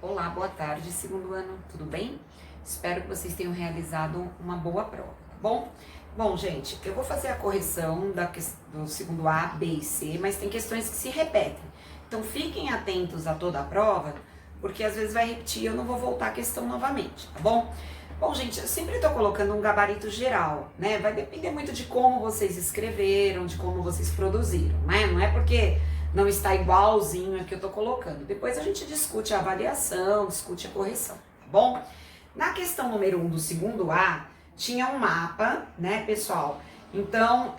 Olá, boa tarde, segundo ano, tudo bem? Espero que vocês tenham realizado uma boa prova, tá bom? Bom, gente, eu vou fazer a correção do segundo A, B e C, mas tem questões que se repetem. Então fiquem atentos a toda a prova, porque às vezes vai repetir e eu não vou voltar a questão novamente, tá bom? Bom, gente, eu sempre tô colocando um gabarito geral, né? Vai depender muito de como vocês escreveram, de como vocês produziram, né? Não é porque não está igualzinho a que eu tô colocando. Depois a gente discute a avaliação, discute a correção, tá bom? Na questão número 1 do segundo A, tinha um mapa, né, pessoal? Então,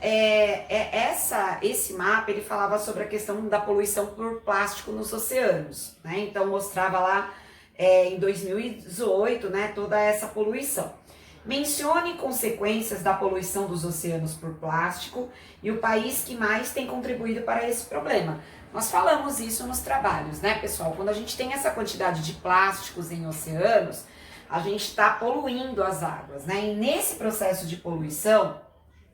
esse mapa, ele falava sobre a questão da poluição por plástico nos oceanos, né? Então, mostrava lá, em 2018, né, toda essa poluição. Mencione consequências da poluição dos oceanos por plástico e o país que mais tem contribuído para esse problema. Nós falamos isso nos trabalhos, né, pessoal? Quando a gente tem essa quantidade de plásticos em oceanos, a gente está poluindo as águas, né? E nesse processo de poluição,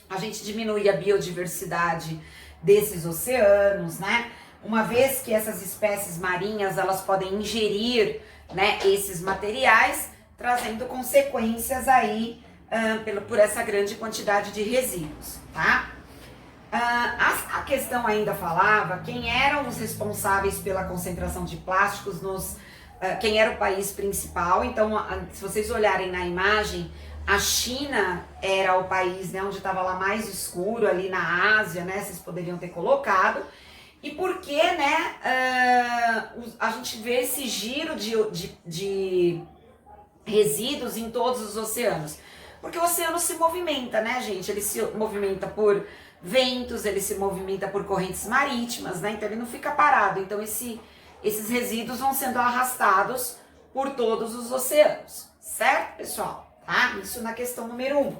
a gente diminui a biodiversidade desses oceanos, né? Uma vez que essas espécies marinhas, elas podem ingerir, né, esses materiais, trazendo consequências aí por essa grande quantidade de resíduos, tá? A questão ainda falava quem eram os responsáveis pela concentração de plásticos quem era o país principal. Então, se vocês olharem na imagem, a China era o país, né, onde estava lá mais escuro, ali na Ásia, né, vocês poderiam ter colocado. E por que, né, a gente vê esse giro de resíduos em todos os oceanos? Porque o oceano se movimenta, né, gente? Ele se movimenta por ventos, ele se movimenta por correntes marítimas, né? Então ele não fica parado. Então esses resíduos vão sendo arrastados por todos os oceanos, certo, pessoal? Tá? Isso na questão número 1.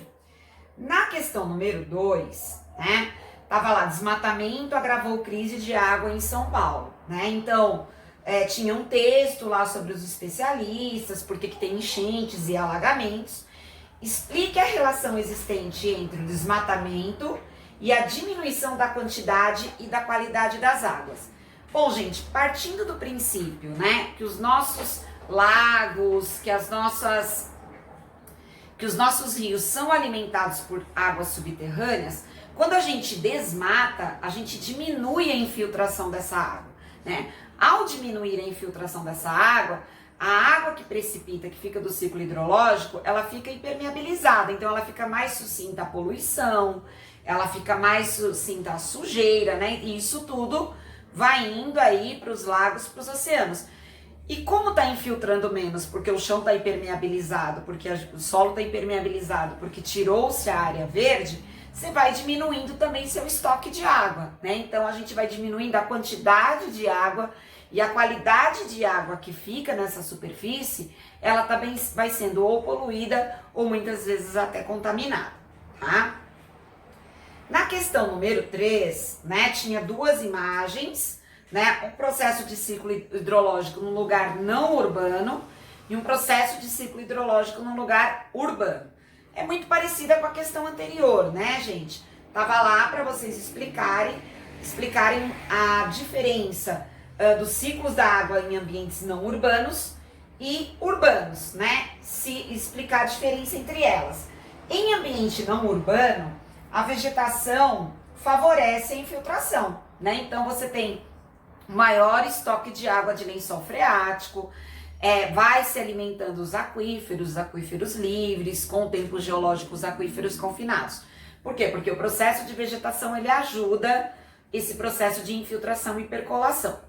Na questão número 2, né? Tava lá, desmatamento agravou crise de água em São Paulo, né? Então, tinha um texto lá sobre os especialistas, por que tem enchentes e alagamentos. Explique a relação existente entre o desmatamento e a diminuição da quantidade e da qualidade das águas. Bom, gente, partindo do princípio, né, que os nossos lagos, que os nossos rios são alimentados por águas subterrâneas, quando a gente desmata, a gente diminui a infiltração dessa água, né? Ao diminuir a infiltração dessa água, a água que precipita, que fica do ciclo hidrológico, ela fica impermeabilizada, então ela fica mais sucinta à poluição, ela fica mais sucinta à sujeira, né? E isso tudo vai indo aí para os lagos, para os oceanos. E como está infiltrando menos? Porque o chão está impermeabilizado, porque o solo está impermeabilizado, porque tirou-se a área verde, você vai diminuindo também seu estoque de água, né? Então a gente vai diminuindo a quantidade de água e a qualidade de água que fica nessa superfície, ela também vai sendo ou poluída ou muitas vezes até contaminada, tá? Na questão número 3, né, tinha duas imagens, né, um processo de ciclo hidrológico num lugar não urbano e um processo de ciclo hidrológico num lugar urbano. É muito parecida com a questão anterior, né, gente? Tava lá para vocês explicarem a diferença dos ciclos da água em ambientes não urbanos e urbanos, né? Se explicar a diferença entre elas. Em ambiente não urbano, a vegetação favorece a infiltração, né? Então você tem maior estoque de água de lençol freático, vai se alimentando os aquíferos livres, com o tempo geológico os aquíferos confinados. Por quê? Porque o processo de vegetação, ele ajuda esse processo de infiltração e percolação.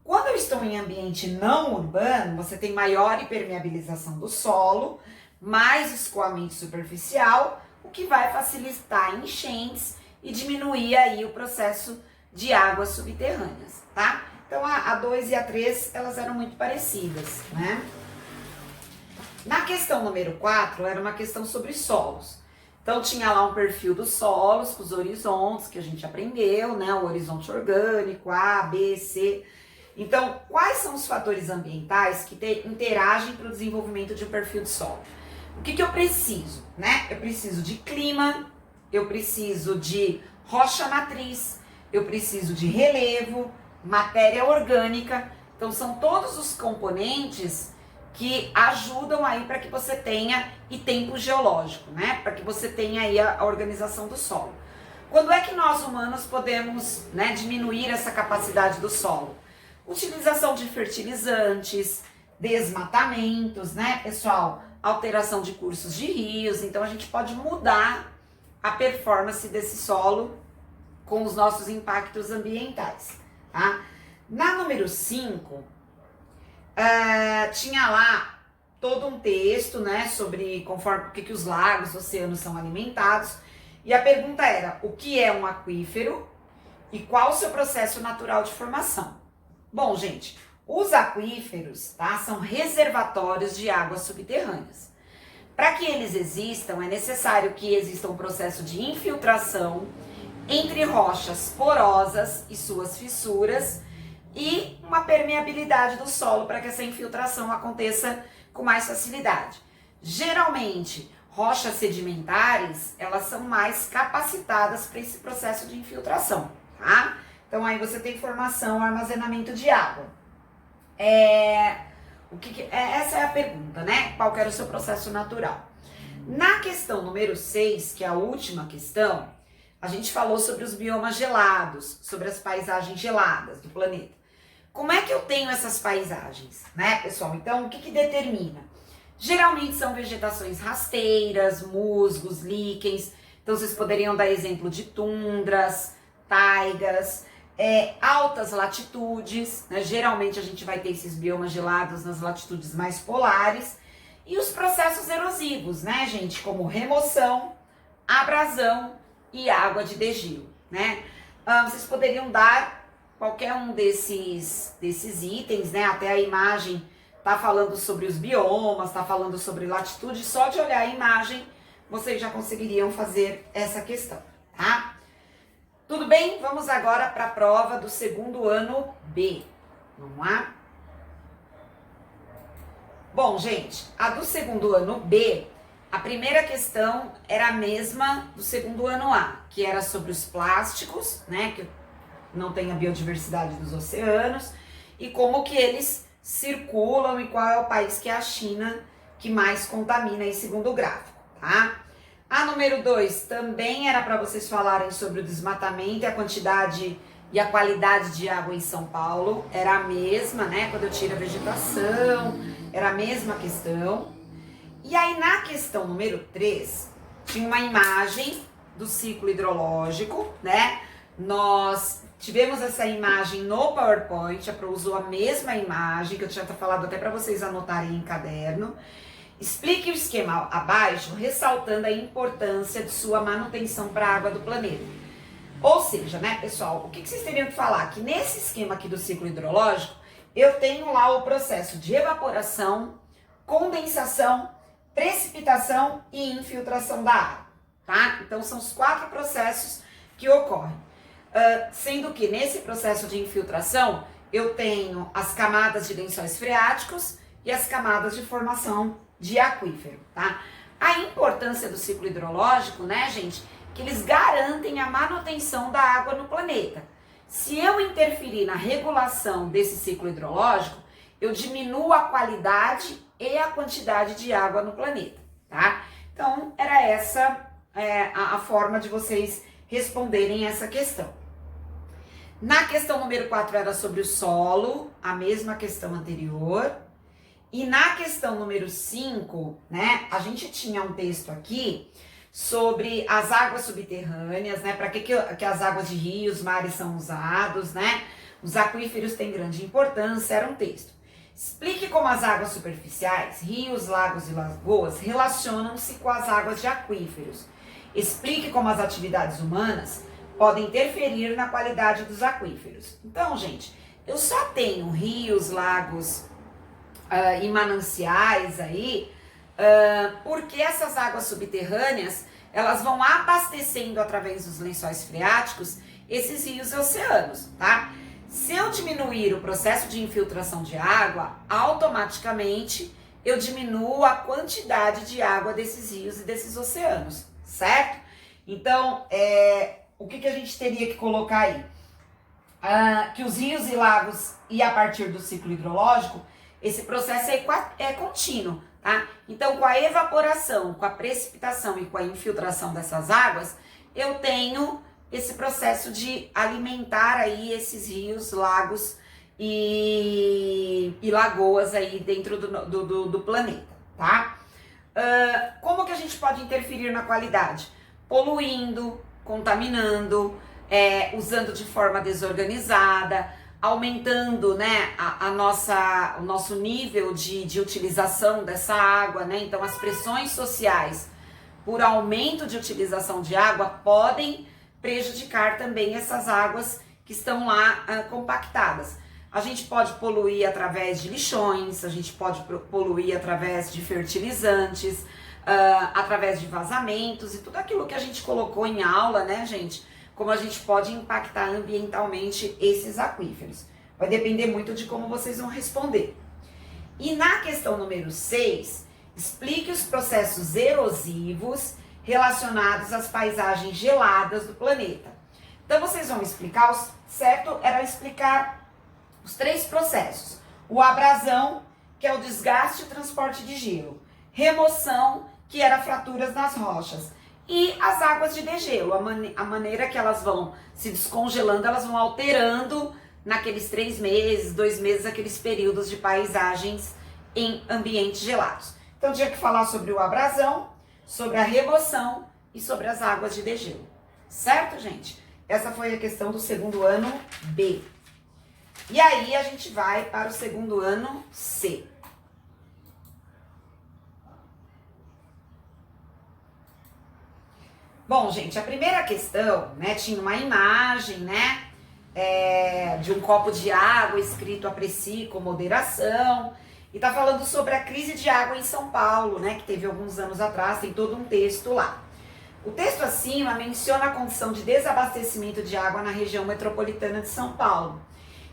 Quando eu estou em ambiente não urbano, você tem maior impermeabilização do solo, mais escoamento superficial, o que vai facilitar enchentes e diminuir aí o processo de águas subterrâneas, tá? Então a 2 e a 3, elas eram muito parecidas, né? Na questão número 4, era uma questão sobre solos. Então tinha lá um perfil dos solos, com os horizontes que a gente aprendeu, né? O horizonte orgânico, A, B, C. Então, quais são os fatores ambientais que interagem para o desenvolvimento de um perfil de solo? O que eu preciso, né? Eu preciso de clima, eu preciso de rocha matriz, eu preciso de relevo, matéria orgânica Então são todos os componentes que ajudam aí para que você tenha, e tempo geológico, né? Para que você tenha aí a organização do solo. Quando é que nós humanos podemos, né, diminuir essa capacidade do solo? Utilização de fertilizantes, desmatamentos, né, pessoal? Alteração de cursos de rios. Então a gente pode mudar a performance desse solo com os nossos impactos ambientais, tá? Na número 5, tinha lá todo um texto, né, sobre conforme que os lagos, oceanos são alimentados. E a pergunta era: o que é um aquífero e qual o seu processo natural de formação? Bom, gente, os aquíferos, tá, são reservatórios de águas subterrâneas. Para que eles existam, é necessário que exista um processo de infiltração entre rochas porosas e suas fissuras e uma permeabilidade do solo para que essa infiltração aconteça com mais facilidade. Geralmente, rochas sedimentares, elas são mais capacitadas para esse processo de infiltração, tá? Então aí você tem formação, armazenamento de água. Essa é a pergunta, né? Qual que era o seu processo natural? Na questão número 6, que é a última questão, a gente falou sobre os biomas gelados, sobre as paisagens geladas do planeta. Como é que eu tenho essas paisagens, né, pessoal? Então, o que determina? Geralmente são vegetações rasteiras, musgos, líquens. Então, vocês poderiam dar exemplo de tundras, taigas, altas latitudes, né? Geralmente a gente vai ter esses biomas gelados nas latitudes mais polares. E os processos erosivos, né, gente? Como remoção, abrasão e água de degelo, né? Vocês poderiam dar qualquer um desses itens, né? Até a imagem tá falando sobre os biomas, tá falando sobre latitude. Só de olhar a imagem, vocês já conseguiriam fazer essa questão, tá? Tudo bem? Vamos agora para a prova do segundo ano B. Vamos lá? Bom, gente, a do segundo ano B, a primeira questão era a mesma do segundo ano A, que era sobre os plásticos, né, que não tem a biodiversidade dos oceanos, e como que eles circulam e qual é o país que é a China que mais contamina aí, segundo o gráfico, tá? A número 2 também era para vocês falarem sobre o desmatamento e a quantidade e a qualidade de água em São Paulo. Era a mesma, né? Quando eu tiro a vegetação, era a mesma questão. E aí na questão número 3, tinha uma imagem do ciclo hidrológico, né? Nós tivemos essa imagem no PowerPoint, a Pro usou a mesma imagem, que eu tinha falado até para vocês anotarem em caderno. Explique o esquema abaixo, ressaltando a importância de sua manutenção para a água do planeta. Ou seja, né, pessoal, o que vocês teriam que falar? Que nesse esquema aqui do ciclo hidrológico, eu tenho lá o processo de evaporação, condensação, precipitação e infiltração da água, tá? Então, são os 4 processos que ocorrem. Sendo que nesse processo de infiltração, eu tenho as camadas de lençóis freáticos e as camadas de formação de aquífero, tá? A importância do ciclo hidrológico, né, gente, que eles garantem a manutenção da água no planeta. Se eu interferir na regulação desse ciclo hidrológico, eu diminuo a qualidade e a quantidade de água no planeta, tá? Então, era essa a forma de vocês responderem essa questão. Na questão número 4 era sobre o solo, a mesma questão anterior. E na questão número 5, né, a gente tinha um texto aqui sobre as águas subterrâneas, né, para que as águas de rios, mares são usados, né, os aquíferos têm grande importância, era um texto. Explique como as águas superficiais, rios, lagos e lagoas, relacionam-se com as águas de aquíferos. Explique como as atividades humanas podem interferir na qualidade dos aquíferos. Então, gente, eu só tenho rios, lagos e mananciais aí, porque essas águas subterrâneas, elas vão abastecendo através dos lençóis freáticos esses rios e oceanos, tá? Se eu diminuir o processo de infiltração de água, automaticamente eu diminuo a quantidade de água desses rios e desses oceanos, certo? Então, o que a gente teria que colocar aí? que os rios e lagos, e a partir do ciclo hidrológico, esse processo é contínuo, tá? Então, com a evaporação, com a precipitação e com a infiltração dessas águas, eu tenho esse processo de alimentar aí esses rios, lagos e lagoas aí dentro do planeta, tá? Como que a gente pode interferir na qualidade? Poluindo, contaminando, usando de forma desorganizada, aumentando, né, o nosso nível de utilização dessa água, né? Então, as pressões sociais por aumento de utilização de água podem prejudicar também essas águas que estão lá compactadas. A gente pode poluir através de lixões, a gente pode poluir através de fertilizantes, através de vazamentos e tudo aquilo que a gente colocou em aula, né, gente? Como a gente pode impactar ambientalmente esses aquíferos. Vai depender muito de como vocês vão responder. E na questão número 6, explique os processos erosivos relacionados às paisagens geladas do planeta. Então vocês vão explicar, certo? Era explicar os 3 processos. O abrasão, que é o desgaste e transporte de gelo. Remoção, que era fraturas nas rochas. E as águas de degelo, a maneira que elas vão se descongelando, elas vão alterando naqueles 3 meses, 2 meses, aqueles períodos de paisagens em ambientes gelados. Então tinha que falar sobre o abrasão, sobre a remoção e sobre as águas de degelo. Certo, gente? Essa foi a questão do segundo ano B. E aí a gente vai para o segundo ano C. Bom, gente, a primeira questão, né, tinha uma imagem, né, de um copo de água escrito aprecie com moderação, e tá falando sobre a crise de água em São Paulo, né, que teve alguns anos atrás, tem todo um texto lá. O texto acima menciona a condição de desabastecimento de água na região metropolitana de São Paulo.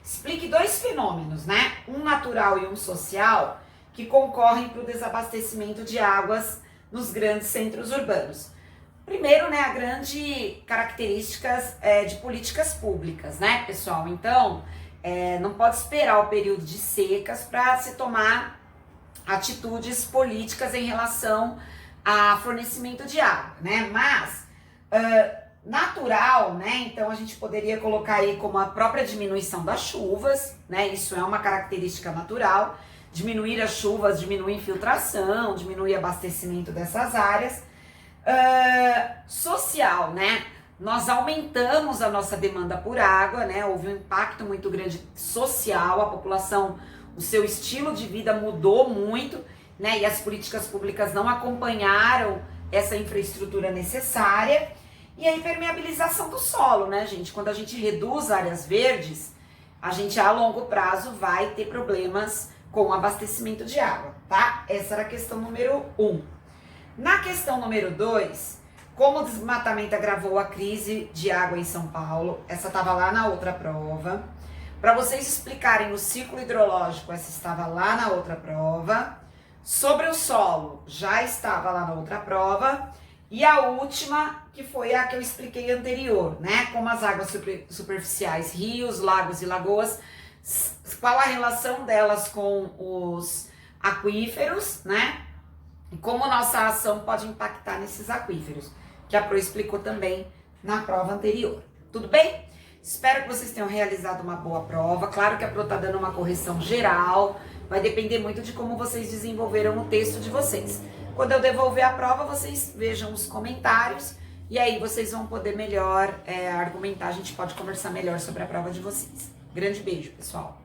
Explique 2 fenômenos, né, um natural e um social, que concorrem para o desabastecimento de águas nos grandes centros urbanos. Primeiro, né, a grande características de políticas públicas, né, pessoal? Então, não pode esperar o período de secas para se tomar atitudes políticas em relação a fornecimento de água, né? Mas, natural, né, então a gente poderia colocar aí como a própria diminuição das chuvas, né? Isso é uma característica natural. Diminuir as chuvas, diminuir a infiltração, diminuir o abastecimento dessas áreas. Social, né? Nós aumentamos a nossa demanda por água, né? Houve um impacto muito grande social, a população, o seu estilo de vida mudou muito, né? E as políticas públicas não acompanharam essa infraestrutura necessária. E a impermeabilização do solo, né, gente? Quando a gente reduz áreas verdes, a gente a longo prazo vai ter problemas com o abastecimento de água, tá? Essa era a questão número 1. Na questão número 2, como o desmatamento agravou a crise de água em São Paulo, essa estava lá na outra prova. Para vocês explicarem o ciclo hidrológico, essa estava lá na outra prova. Sobre o solo, já estava lá na outra prova. E a última, que foi a que eu expliquei anterior, né? Como as águas superficiais, rios, lagos e lagoas, qual a relação delas com os aquíferos, né? E como nossa ação pode impactar nesses aquíferos, que a Pro explicou também na prova anterior. Tudo bem? Espero que vocês tenham realizado uma boa prova. Claro que a Pro está dando uma correção geral, vai depender muito de como vocês desenvolveram o texto de vocês. Quando eu devolver a prova, vocês vejam os comentários e aí vocês vão poder melhor argumentar, a gente pode conversar melhor sobre a prova de vocês. Grande beijo, pessoal!